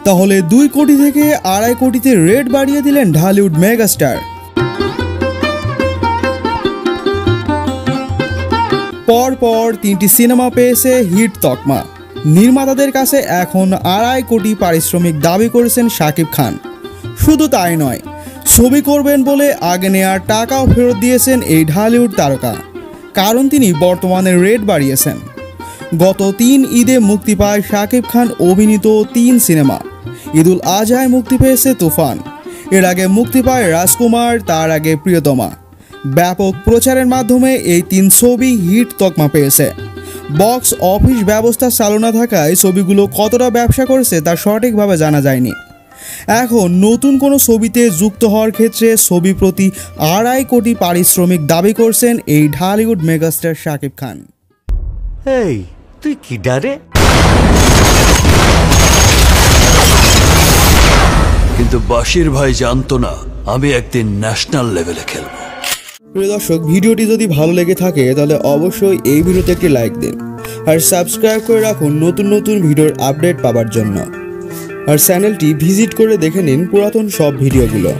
তাহলে 2 কোটি থেকে 2.5 কোটিতে রেট বাড়িয়ে দিলেন ঢালিউড মেগাস্টার। পরপর 3টি সিনেমা পেয়েছে হিট তকমা। নির্মাতাদের কাছে এখন 2.5 কোটি পারিশ্রমিক দাবি করেছেন শাকিব খান। শুধু তাই নয়, ছবি করবেন বলে আগে নেওয়ার টাকাও ফেরত দিয়েছেন এই ঢালিউড তারকা, কারণ তিনি বর্তমানে রেট বাড়িয়েছেন। গত 3 ঈদে মুক্তি পায় শাকিব খান অভিনীত 3 সিনেমা। ঈদুল আজহায় মুক্তি পেয়েছে তুফান, এর আগে মুক্তি পায় রাজকুমার, তার আগে প্রিয়তমা। ব্যাপক প্রচারের মাধ্যমে এই 3 ছবি হিট তকমা পেয়েছে। বক্স অফিস ব্যবস্থা চালু না থাকায় ছবিগুলো কতটা ব্যবসা করেছে তা সঠিকভাবে জানা যায়নি। এখন নতুন কোনো ছবিতে যুক্ত হওয়ার ক্ষেত্রে ছবি প্রতি 2.5 কোটি পারিশ্রমিক দাবি করছেন এই ঢালিউড মেগাস্টার শাকিব খান। এই তুই কি ডারে? কিন্তু বাশির ভাই জানতো না আমি একদিন ন্যাশনাল লেভেলে খেলব। প্রিয় দর্শক, ভিডিওটি যদি ভালো লেগে থাকে তাহলে অবশ্যই এই ভিডিওতে একটি লাইক দিন আর সাবস্ক্রাইব করে রাখুন নতুন নতুন ভিডিওর আপডেট পাওয়ার জন্য। আর চ্যানেলটি ভিজিট করে দেখে নিন পুরাতন সব ভিডিওগুলো।